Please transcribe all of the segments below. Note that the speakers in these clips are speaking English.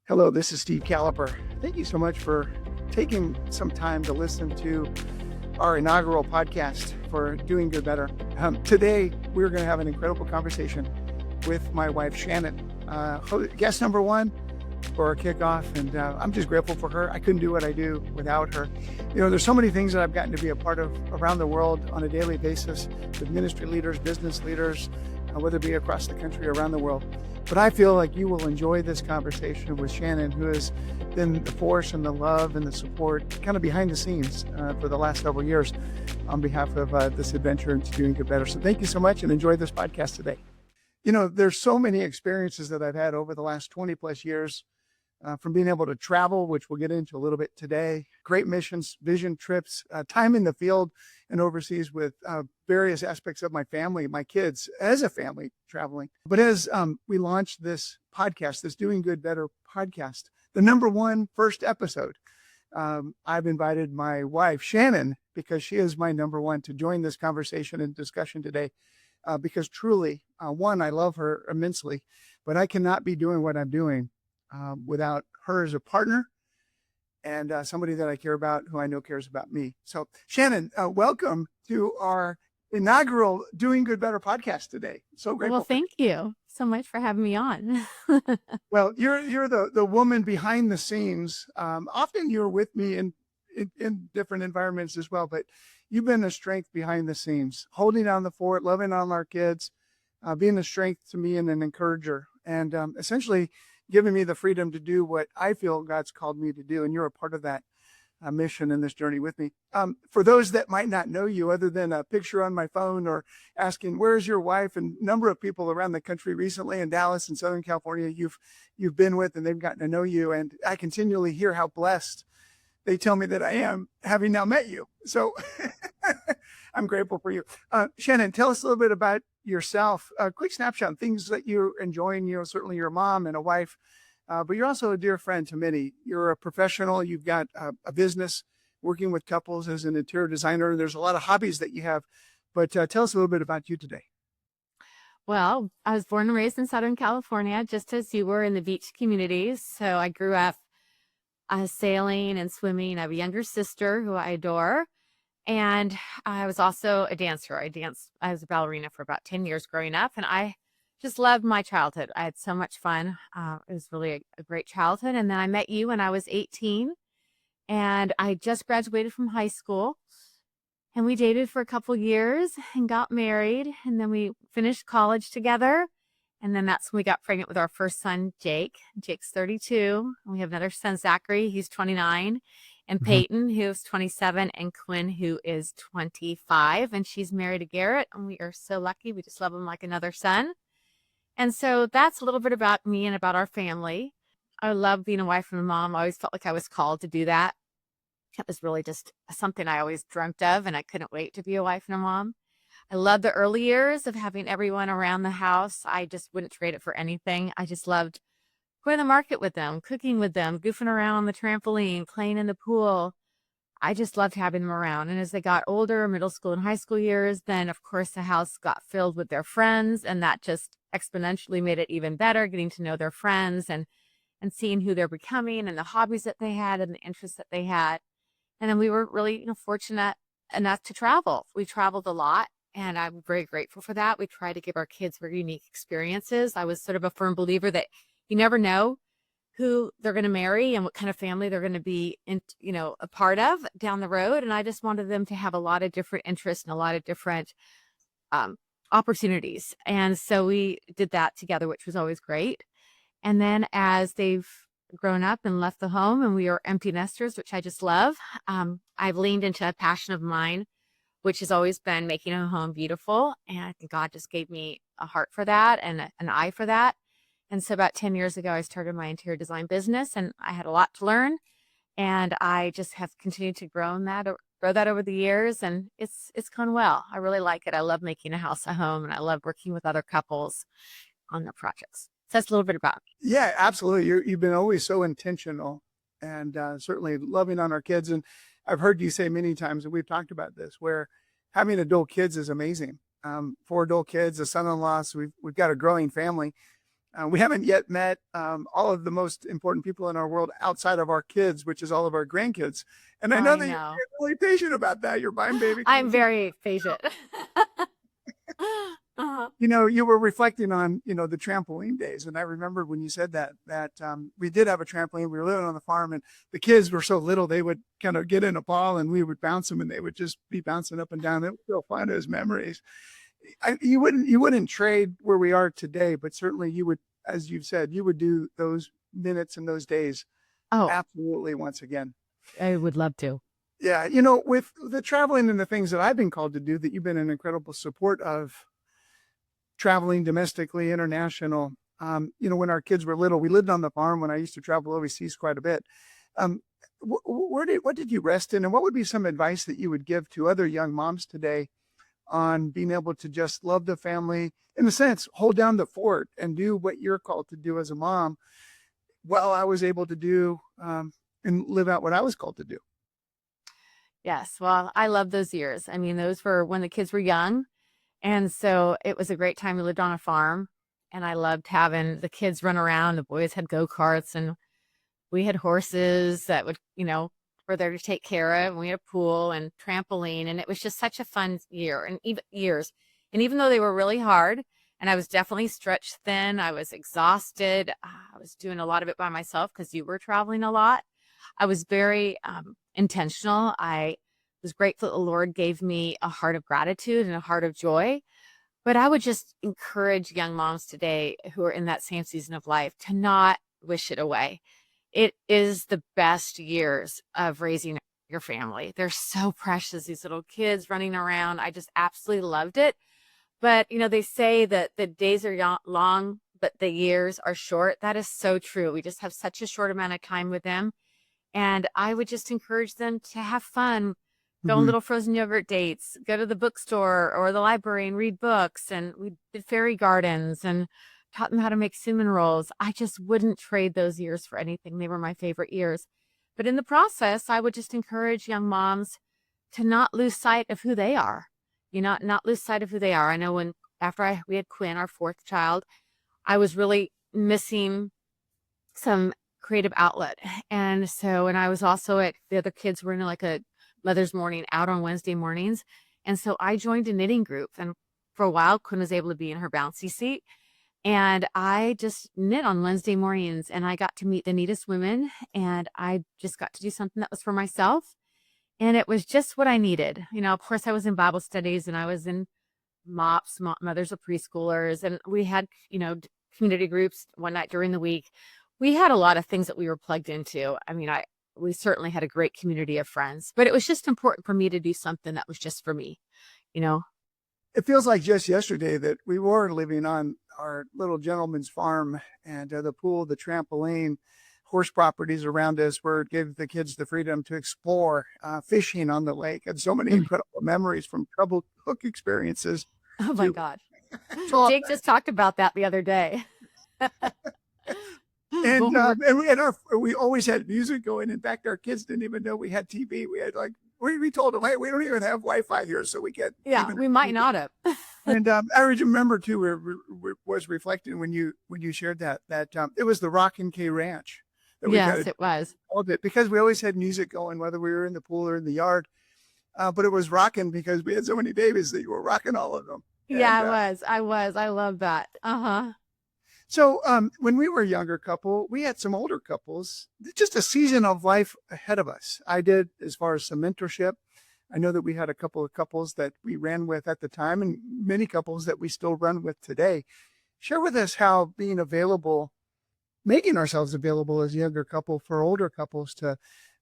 Hello, this is Steve Kaloper. Thank you so much for taking some time to listen to our inaugural podcast for Doing Good Better. Today, we're going to have an incredible conversation with my wife, Shannon, guest number one for our kickoff. And I'm just grateful for her. I couldn't do what I do without her. You know, there's so many things that I've gotten to be a part of around the world on a daily basis with ministry leaders, business leaders, whether it be across the country or around the world. But I feel like you will enjoy this conversation with Shannon, who has been the force and the love and the support kind of behind the scenes for the last several years on behalf of this adventure into Doing Good Better. So thank you so much and enjoy this podcast today. You know, there's so many experiences that I've had over the last 20 plus years from being able to travel, which we'll get into a little bit today, great missions, vision trips, time in the field and overseas with various aspects of my family, my kids as a family traveling. But as we launched this podcast, this Doing Good Better podcast, the number one first episode, I've invited my wife, Shannon, because she is my number one to join this conversation and discussion today. Because truly, one, I love her immensely, but I cannot be doing what I'm doing without her as a partner and somebody that I care about, who I know cares about me. So Shannon, welcome to our inaugural Doing Good Better podcast today. So grateful. Well, thank you so much for having me on. Well, you're the woman behind the scenes. Often you're with me in different environments as well, but you've been a strength behind the scenes, holding down the fort, loving on our kids, being a strength to me and an encourager, and essentially giving me the freedom to do what I feel God's called me to do. And you're a part of that mission in this journey with me. For those that might not know you, other than a picture on my phone or asking, where's your wife? And a number of people around the country recently in Dallas and Southern California, you've been with, and they've gotten to know you. And I continually hear how blessed they tell me that I am, having now met you. So I'm grateful for you. Shannon, tell us a little bit about yourself. A quick snapshot on things that you're enjoying. You know, certainly you're a mom and a wife, but you're also a dear friend to many. You're a professional. You've got a business working with couples as an interior designer. There's a lot of hobbies that you have, but tell us a little bit about you today. Well, I was born and raised in Southern California, just as you were in the beach communities. So I grew up sailing and swimming. I have a younger sister who I adore. And I was also a dancer. I was a ballerina for about 10 years growing up, and I just loved my childhood. I had so much fun. It was really a great childhood. And then I met you when I was 18, and I just graduated from high school, and we dated for a couple years and got married. And then we finished college together. And then that's when we got pregnant with our first son, Jake. Jake's 32. And we have another son, Zachary. He's 29. And Peyton, who's 27, and Quinn, who is 25. And she's married to Garrett. And we are so lucky. We just love him like another son. And so that's a little bit about me and about our family. I love being a wife and a mom. I always felt like I was called to do that. It was really just something I always dreamt of, and I couldn't wait to be a wife and a mom. I love the early years of having everyone around the house. I just wouldn't trade it for anything. I just loved going to the market with them, cooking with them, goofing around on the trampoline, playing in the pool. I just loved having them around. And as they got older, middle school and high school years, then of course the house got filled with their friends, and that just exponentially made it even better, getting to know their friends and seeing who they're becoming and the hobbies that they had and the interests that they had. And then we were really, fortunate enough to travel. We traveled a lot, and I'm very grateful for that. We try to give our kids very unique experiences. I was sort of a firm believer that you never know who they're going to marry and what kind of family they're going to be a part of down the road. And I just wanted them to have a lot of different interests and a lot of different opportunities. And so we did that together, which was always great. And then as they've grown up and left the home, and we are empty nesters, which I just love, I've leaned into a passion of mine, which has always been making a home beautiful. And I think God just gave me a heart for that and an eye for that. And so about 10 years ago, I started my interior design business, and I had a lot to learn. And I just have continued to grow that over the years, and it's gone well. I really like it. I love making a house a home, and I love working with other couples on their projects. So that's a little bit about me. Yeah, absolutely. You've been always so intentional and certainly loving on our kids. And I've heard you say many times, and we've talked about this, where having adult kids is amazing. 4 adult kids, a son-in-law, so we've got a growing family. We haven't yet met all of the most important people in our world outside of our kids, which is all of our grandkids. And I know I that you're know. really patient about that. You're buying baby I'm clothes. very patient. Uh-huh. You were reflecting on, the trampoline days. And I remember when you said that we did have a trampoline. We were living on the farm and the kids were so little, they would kind of get in a ball and we would bounce them and they would just be bouncing up and down. It was so fun as memories. You wouldn't trade where we are today, but certainly you would, as you've said, you would do those minutes and those days Oh, absolutely once again. I would love to. Yeah. With the traveling and the things that I've been called to do that you've been an incredible support of traveling domestically, international. When our kids were little, we lived on the farm when I used to travel overseas quite a bit. Um, what did you rest in, and what would be some advice that you would give to other young moms today on being able to just love the family, in a sense, hold down the fort and do what you're called to do as a mom, while I was able to do and live out what I was called to do? Yes. Well, I love those years. I mean, those were when the kids were young. And so it was a great time. We lived on a farm and I loved having the kids run around. The boys had go-karts and we had horses that would, were there to take care of. And we had a pool and trampoline. And it was just such a fun year and even years. And even though they were really hard and I was definitely stretched thin, I was exhausted. I was doing a lot of it by myself because you were traveling a lot. I was very intentional. I was grateful the Lord gave me a heart of gratitude and a heart of joy. But I would just encourage young moms today who are in that same season of life to not wish it away. It is the best years of raising your family. They're so precious, these little kids running around. I just absolutely loved it. But, they say that the days are long, but the years are short. That is so true. We just have such a short amount of time with them. And I would just encourage them to have fun, go on Mm-hmm. little frozen yogurt dates, go to the bookstore or the library and read books. And we did fairy gardens and taught them how to make cinnamon rolls. I just wouldn't trade those years for anything. They were my favorite years. But in the process, I would just encourage young moms to not lose sight of who they are. Not lose sight of who they are. I know we had Quinn, our fourth child, I was really missing some creative outlet. And so, and I was also the other kids were in like a mother's morning out on Wednesday mornings. And so I joined a knitting group and for a while, Quinn was able to be in her bouncy seat. And I just knit on Wednesday mornings and I got to meet the neatest women and I just got to do something that was for myself. And it was just what I needed. Of course I was in Bible studies and I was in mothers of preschoolers. And we had, community groups one night during the week. We had a lot of things that we were plugged into. I mean, we certainly had a great community of friends, but it was just important for me to do something that was just for me, you know? It feels like just yesterday that we were living on our little gentleman's farm, and the pool, the trampoline, horse properties around us, where it gave the kids the freedom to explore, fishing on the lake, and so many incredible memories from troubled hook experiences Oh my to God. so, Jake just talked about that the other day. and When we were, we always had music going. In fact, our kids didn't even know we had TV. We had we told them, hey, we don't even have Wi-Fi here, so we get yeah, even we might not have. And I remember too, was reflecting when you shared that it was the Rockin' K Ranch that we Yes, kind it was. of it, because we always had music going, whether we were in the pool or in the yard. But it was rocking because we had so many babies that you were rocking all of them. Yeah, And I was. I was. I love that. Uh-huh. so when we were a younger couple, we had some older couples, just a season of life ahead of us. I did, as far as some mentorship. I know that we had a couple of couples that we ran with at the time and many couples that we still run with today. Share with us how being available, making ourselves available as a younger couple for older couples to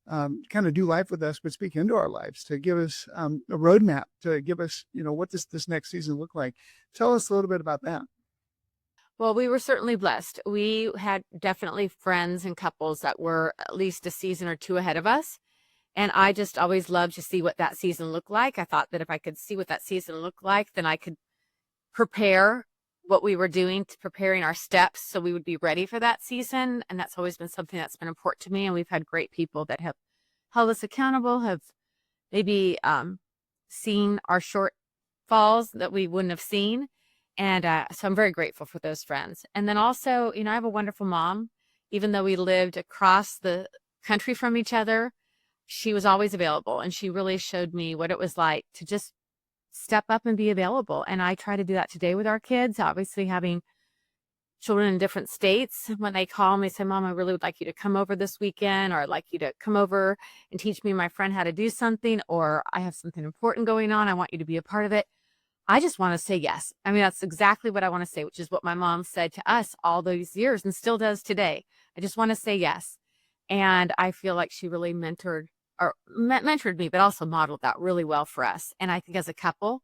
kind of do life with us, but speak into our lives, to give us a roadmap, to give us, what does this next season look like? Tell us a little bit about that. Well, we were certainly blessed. We had definitely friends and couples that were at least a season or two ahead of us. And I just always loved to see what that season looked like. I thought that if I could see what that season looked like, then I could prepare what we were doing, to preparing our steps so we would be ready for that season. And that's always been something that's been important to me. And we've had great people that have held us accountable, have maybe seen our shortfalls that we wouldn't have seen. And so I'm very grateful for those friends. And then also, I have a wonderful mom. Even though we lived across the country from each other, she was always available. And she really showed me what it was like to just step up and be available. And I try to do that today with our kids, obviously having children in different states. When they call me, say, Mom, I really would like you to come over this weekend, or I'd like you to come over and teach me and my friend how to do something, or I have something important going on. I want you to be a part of it. I just want to say yes. I mean, that's exactly what I want to say, which is what my mom said to us all those years and still does today. I just want to say yes. And I feel like she really mentored me, but also modeled that really well for us. And I think as a couple,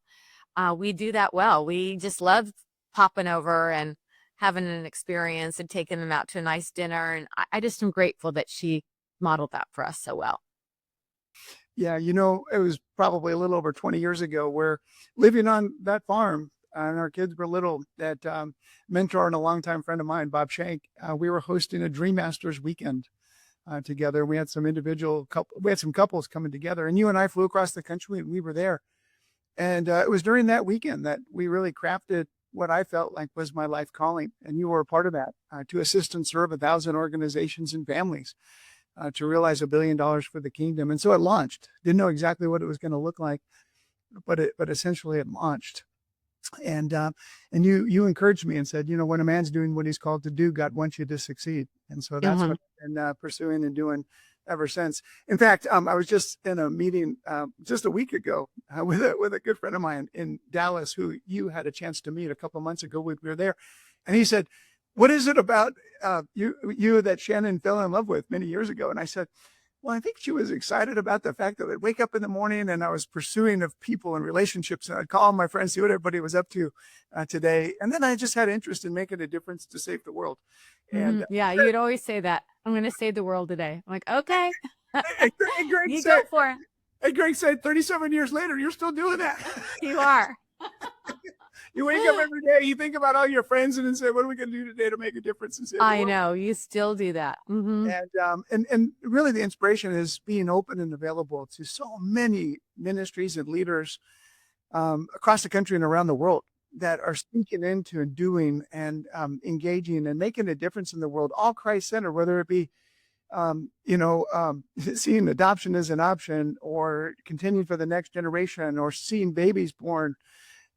we do that well. We just love popping over and having an experience and taking them out to a nice dinner. And I just am grateful that she modeled that for us so well. Yeah, it was probably a little over 20 years ago where living on that farm and our kids were little, that mentor and a longtime friend of mine, Bob Shank, we were hosting a Dream Masters weekend together. We had some couples coming together, and you and I flew across the country and we were there. And it was during that weekend that we really crafted what I felt like was my life calling. And you were a part of that, to assist and serve 1,000 organizations and families, to realize $1 billion for the kingdom. And so it launched. Didn't know exactly what it was going to look like, but essentially it launched. And you encouraged me and said, when a man's doing what he's called to do, God wants you to succeed. And so that's what I've been pursuing and doing ever since. In fact, I was just in a meeting just a week ago with a good friend of mine in Dallas, who you had a chance to meet a couple of months ago. We were there, and he said, "What is it about you that Shannon fell in love with many years ago?" And I said, well, I think she was excited about the fact that I'd wake up in the morning and I was pursuing of people and relationships, and I'd call my friends, see what everybody was up to today. And then I just had interest in making a difference to save the world. And yeah, you'd always say that. I'm going to save the world today. I'm like, okay. and Greg You said, go for it. And Greg said, 37 years later, you're still doing that. You are. You wake up every day, you think about all your friends, and then say, what are we going to do today to make a difference? And I know, you still do that. Mm-hmm. And really the inspiration is being open and available to so many ministries and leaders across the country and around the world that are speaking into and doing and engaging and making a difference in the world, all Christ-centered, whether it be seeing adoption as an option, or continuing for the next generation, or seeing babies born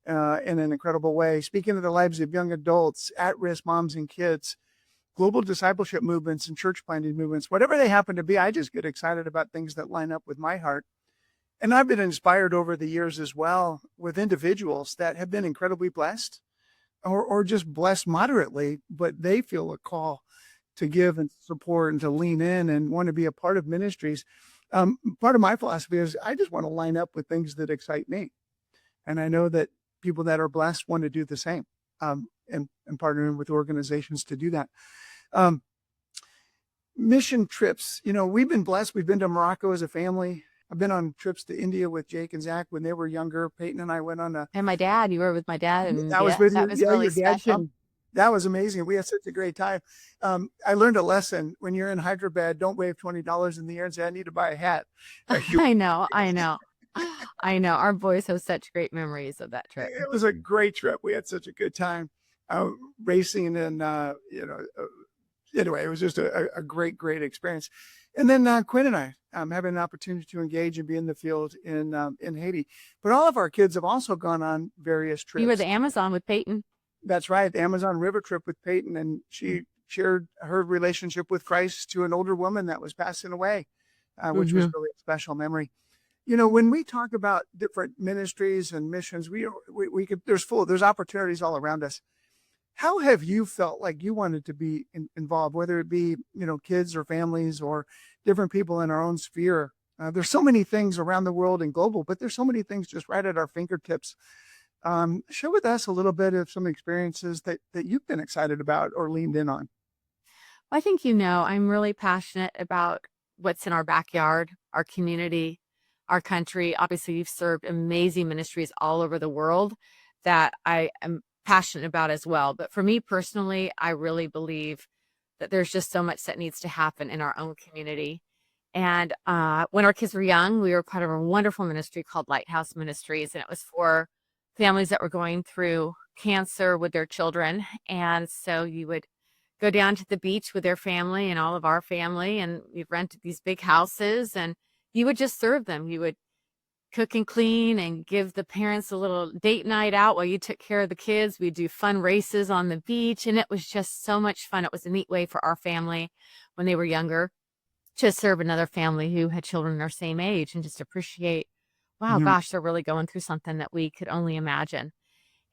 in an incredible way, speaking to the lives of young adults, at-risk moms and kids, global discipleship movements and church planting movements, whatever they happen to be. I just get excited about things that line up with my heart. And I've been inspired over the years as well with individuals that have been incredibly blessed, or just blessed moderately, but they feel a call to give and support and to lean in and want to be a part of ministries. Part of my philosophy is I just want to line up with things that excite me. And I know that people that are blessed want to do the same, and partnering with organizations to do that. Mission trips, we've been blessed. We've been to Morocco as a family. I've been on trips to India with Jake and Zach when they were younger. Peyton and I went on and my dad, you were with my dad. And I was with you. That was really special. That was amazing. We had such a great time. I learned a lesson. When you're in Hyderabad, don't wave $20 in the air and say, I need to buy a hat. I know. Our boys have such great memories of that trip. It was a great trip. We had such a good time racing, and anyway, it was just a great experience. And then Quinn and I having an opportunity to engage and be in the field in Haiti. But all of our kids have also gone on various trips. You were the Amazon with Peyton. That's right, the Amazon River trip with Peyton, and she shared her relationship with Christ to an older woman that was passing away, which was really a special memory. When we talk about different ministries and missions, we could, there's opportunities all around us. How have you felt like you wanted to be involved, whether it be, kids or families or different people in our own sphere? There's so many things around the world and global, but there's so many things just right at our fingertips. Share with us a little bit of some experiences that you've been excited about or leaned in on. Well, I think I'm really passionate about what's in our backyard, our community, our country. Obviously, you've served amazing ministries all over the world that I am passionate about as well. But for me personally, I really believe that there's just so much that needs to happen in our own community. And when our kids were young, we were part of a wonderful ministry called Lighthouse Ministries, and it was for families that were going through cancer with their children. And so you would go down to the beach with their family and all of our family, and we've rented these big houses, and you would just serve them. You would cook and clean and give the parents a little date night out while you took care of the kids. We'd do fun races on the beach, and it was just so much fun. It was a neat way for our family when they were younger to serve another family who had children their same age and just appreciate, wow, Mhm. gosh, they're really going through something that we could only imagine.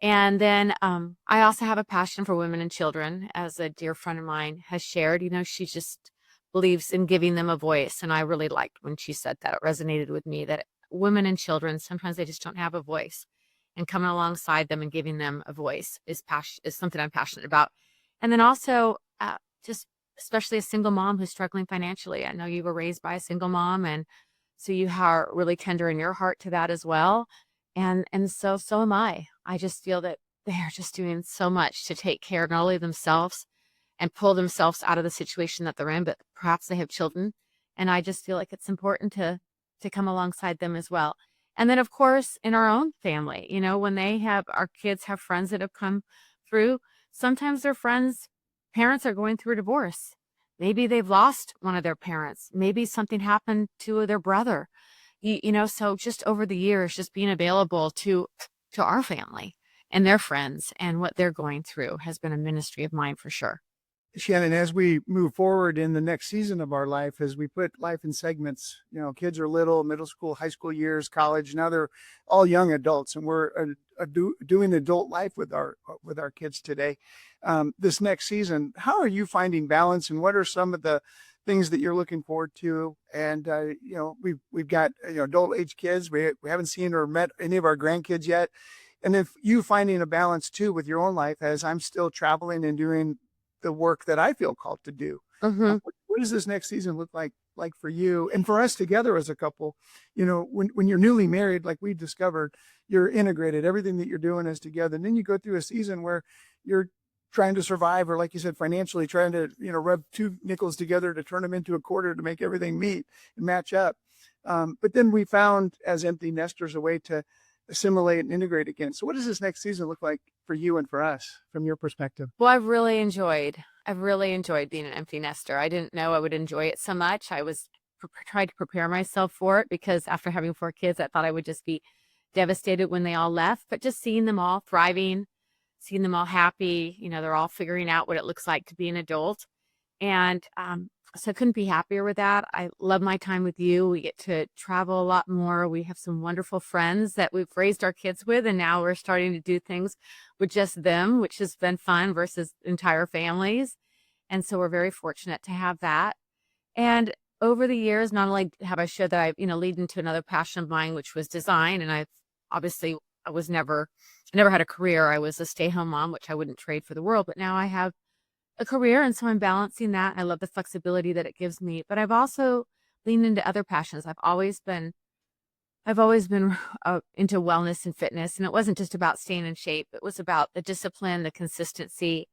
And then I also have a passion for women and children, as a dear friend of mine has shared. She just believes in giving them a voice. And I really liked when she said that. It resonated with me that women and children, sometimes they just don't have a voice. And coming alongside them and giving them a voice is something I'm passionate about. And then also, just especially a single mom who's struggling financially. I know you were raised by a single mom, and so you are really tender in your heart to that as well. And so am I. I just feel that they're just doing so much to take care not only of themselves and pull themselves out of the situation that they're in, but perhaps they have children. And I just feel like it's important to come alongside them as well. And then of course in our own family, when our kids have friends that have come through, sometimes their friends' parents are going through a divorce. Maybe they've lost one of their parents. Maybe something happened to their brother. So just over the years, just being available to our family and their friends and what they're going through has been a ministry of mine for sure. Shannon, as we move forward in the next season of our life, as we put life in segments, kids are little, middle school, high school years, college. Now they're all young adults, and we're doing adult life with our kids today. This next season, how are you finding balance, and what are some of the things that you're looking forward to? And we've got adult age kids. We haven't seen or met any of our grandkids yet. And if you finding a balance too with your own life, as I'm still traveling and doing the work that I feel called to do. Hmm. What does this next season look like for you and for us together as a couple? When you're newly married, like we discovered, you're integrated. Everything that you're doing is together. And then you go through a season where you're trying to survive, or like you said, financially trying to, rub two nickels together to turn them into a quarter to make everything meet and match up. But then we found, as empty nesters, a way to assimilate and integrate again. So what does this next season look like for you and for us from your perspective? Well, I've really enjoyed being an empty nester. I didn't know I would enjoy it so much. I was tried to prepare myself for it because after having 4 kids, I thought I would just be devastated when they all left. But just seeing them all thriving, seeing them all happy, they're all figuring out what it looks like to be an adult. And so I couldn't be happier with that. I love my time with you. We get to travel a lot more. We have some wonderful friends that we've raised our kids with, and now we're starting to do things with just them, which has been fun versus entire families. And so we're very fortunate to have that. And over the years, not only have I showed that I lead into another passion of mine, which was design, and obviously I never had a career. I was a stay-home mom, which I wouldn't trade for the world, but now I have a career, and so I'm balancing that. I love the flexibility that it gives me, but I've also leaned into other passions. I've always been into wellness and fitness, and it wasn't just about staying in shape. It was about the discipline, the consistency,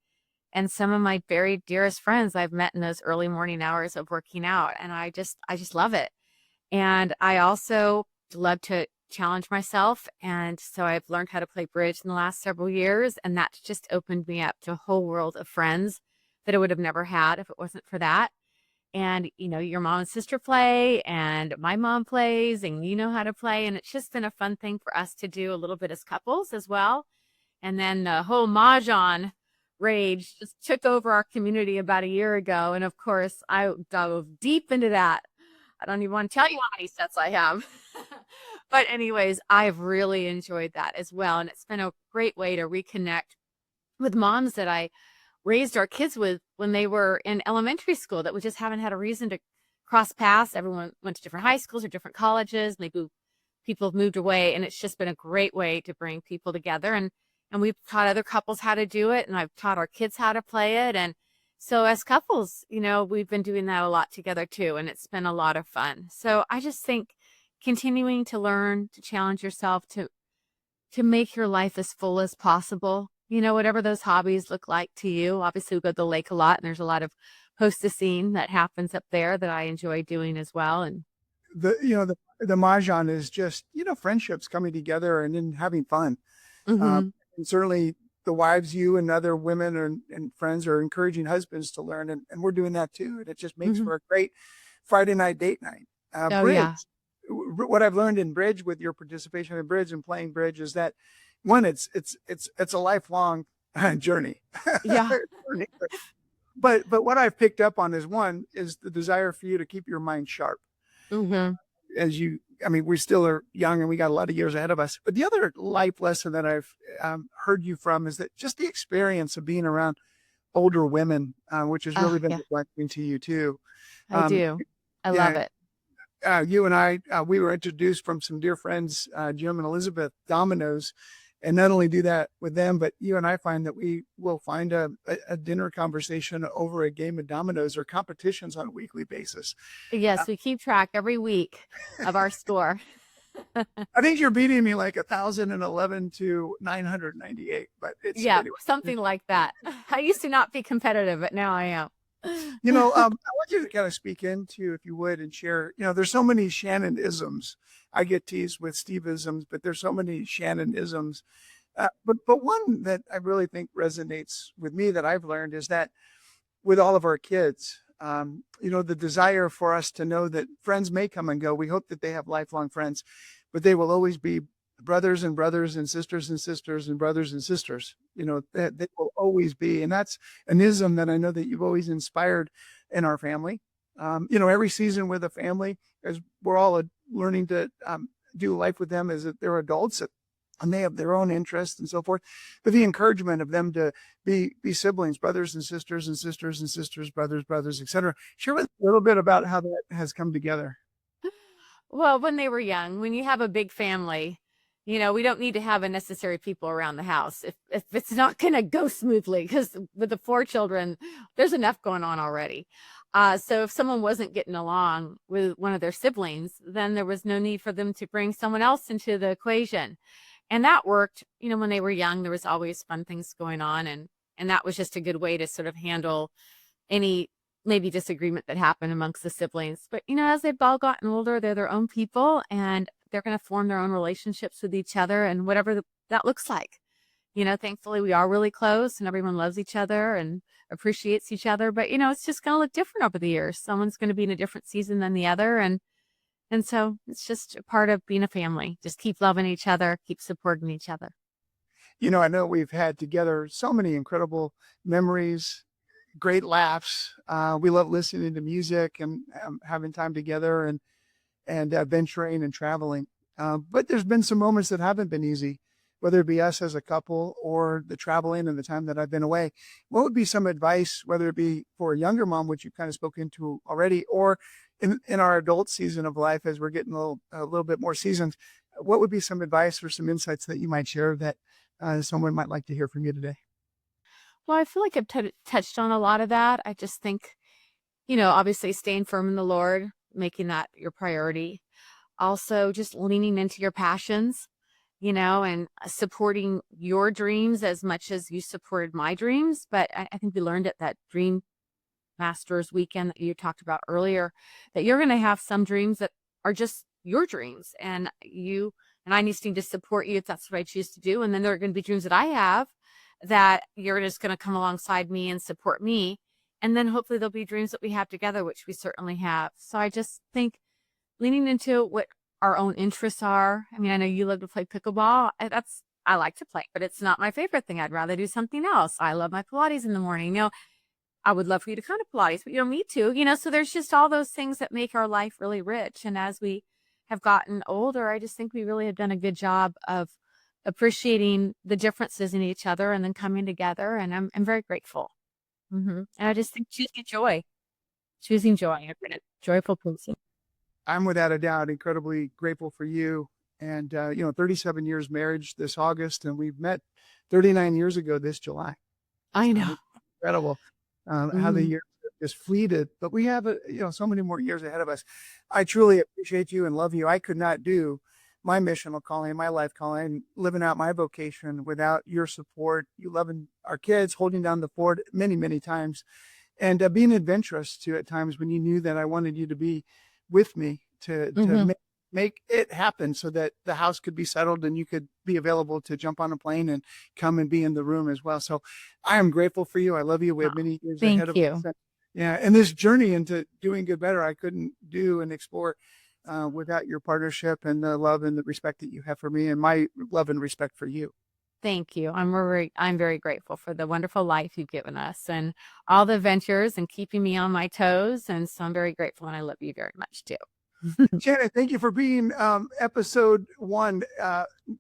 and some of my very dearest friends I've met in those early morning hours of working out, and I just love it. And I also love to challenge myself, and so I've learned how to play bridge in the last several years, and that just opened me up to a whole world of friends that I would have never had if it wasn't for that. And your mom and sister play, and my mom plays, and how to play, and it's just been a fun thing for us to do a little bit as couples as well. And then the whole mahjong rage just took over our community about a year ago, and of course I dove deep into that. I don't even want to tell you how many sets I have. But anyways, I've really enjoyed that as well, and it's been a great way to reconnect with moms that I raised our kids with when they were in elementary school that we just haven't had a reason to cross paths. Everyone went to different high schools or different colleges. Maybe people have moved away, and it's just been a great way to bring people together. And we've taught other couples how to do it, and I've taught our kids how to play it. And so as couples, we've been doing that a lot together too, and it's been a lot of fun. So I just think continuing to learn, to challenge yourself, to make your life as full as possible. Whatever those hobbies look like to you. Obviously, we go to the lake a lot, and there's a lot of hostessing that happens up there that I enjoy doing as well. And The mahjong is just friendships coming together and then having fun. hmm And certainly the wives, you and other women and friends are encouraging husbands to learn, and we're doing that too. And it just makes Hmm. for a great Friday night date night. Oh, yeah. Bridge. What I've learned in bridge with your participation in bridge and playing bridge is that one, it's a lifelong journey. Yeah. But what I've picked up on is one is the desire for you to keep your mind sharp Hmm. as you. I mean, we still are young and we got a lot of years ahead of us. But the other life lesson that I've heard you from is that just the experience of being around older women, which has really been Yeah, a blessing to you too. I Um, do. I love yeah, it. you and I, we were introduced from some dear friends, Jim and Elizabeth Domino's, and not only do that with them, but you and I find that we will find a dinner conversation over a game of dominoes or competitions on a weekly basis. Uh, Yes, we keep track every week of our score. I think you're beating me like 1,011 to 998, but it's Yeah, anyway. something like that. I used to not be competitive, but now I am. I want you to kind of speak into, if you would, and share. There's so many Shannon isms. I get teased with Steve isms, but there's so many Shannon isms. But one that I really think resonates with me that I've learned is that with all of our kids, the desire for us to know that friends may come and go. We hope that they have lifelong friends, but they will always be brothers and brothers and sisters and brothers and sisters. That they will always be. And that's an ism that I know that you've always inspired in our family. Every season with a family, as we're all learning to do life with them as they're adults, and they have their own interests and so forth. But the encouragement of them to be siblings, brothers and sisters and sisters and sisters, brothers, etc. Share with us a little bit about how that has come together. Well, when they were young, when you have a big family, we don't need to have unnecessary people around the house if it's not going to go smoothly, because with the 4 children, there's enough going on already. So if someone wasn't getting along with one of their siblings, then there was no need for them to bring someone else into the equation. And that worked. When they were young, there was always fun things going on, and that was just a good way to sort of handle any maybe disagreement that happened amongst the siblings. But as they've all gotten older, they're their own people, and they're going to form their own relationships with each other, and whatever that looks like. Thankfully we are really close and everyone loves each other and appreciates each other. But it's just going to look different over the years. Someone's going to be in a different season than the other, and so it's just a part of being a family. Just keep loving each other, keep supporting each other. I know we've had together so many incredible memories, great laughs. We love listening to music and having time together and venturing and traveling. But there's been some moments that haven't been easy, whether it be us as a couple or the traveling and the time that I've been away. What would be some advice, whether it be for a younger mom, which you kind of spoke into already, or in our adult season of life as we're getting a little bit more seasoned? What would be some advice or some insights that you might share that someone might like to hear from you today? Well, I feel like I've touched on a lot of that. I just think, obviously staying firm in the Lord, making that your priority. Also, just leaning into your passions, and supporting your dreams as much as you supported my dreams. But I think we learned at that Dream Masters weekend that you talked about earlier, that you're going to have some dreams that are just your dreams, and I need to support you if that's what I choose to do. And then there are going to be dreams that I have that you're just going to come alongside me and support me. And then hopefully there'll be dreams that we have together, which we certainly have. So I just think leaning into what our own interests are. I mean, I know you love to play pickleball. I like to play, but it's not my favorite thing. I'd rather do something else. I love my Pilates in the morning. I would love for you to come to Pilates, but me too. So there's just all those things that make our life really rich. And as we have gotten older, I just think we really have done a good job of appreciating the differences in each other and then coming together. And I'm very grateful. And I just think choosing joy. I've been a joyful person. I'm without a doubt incredibly grateful for you. And, 37 years marriage this August, and we've met 39 years ago this July. I So know. it's incredible how the years just fleeted, but we have, so many more years ahead of us. I truly appreciate you and love you. I could not do my missional calling, my life calling, living out my vocation without your support, you loving our kids, holding down the fort many, many times, and being adventurous too at times when you knew that I wanted you to be with me to make make it happen so that the house could be settled and you could be available to jump on a plane and come and be in the room as well. So I am grateful for you. I love you. We have many years ahead Thank of you. us. Yeah. And this journey into doing good better, I couldn't do and explore without your partnership and the love and the respect that you have for me and my love and respect for you. Thank you. I'm very grateful for the wonderful life you've given us and all the adventures and keeping me on my toes. And so I'm very grateful and I love you very much too. Shannon, thank you for being episode 1.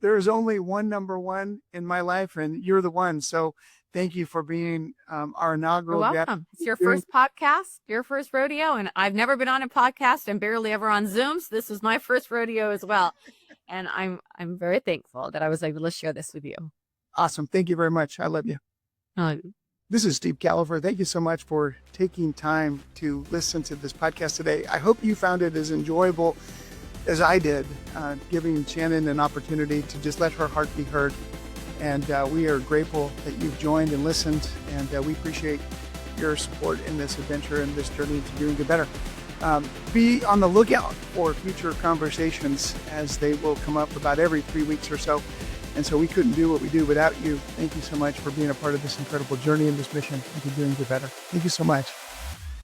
There's only one number 1 in my life, and you're the one. So thank you for being our inaugural You're guest. welcome. It's your first podcast, your first rodeo, and I've never been on a podcast and barely ever on Zoom. So this was my first rodeo as well. And I'm very thankful that I was able to share this with you. Awesome. Thank you very much. I love you. This is Steve Kaloper. Thank you so much for taking time to listen to this podcast today. I hope you found it as enjoyable as I did, giving Shannon an opportunity to just let her heart be heard. And we are grateful that you've joined and listened, and we appreciate your support in this adventure and this journey to doing good better. Be on the lookout for future conversations as they will come up about every 3 weeks or so. And so we couldn't do what we do without you. Thank you so much for being a part of this incredible journey and this mission into doing good better. Thank you so much.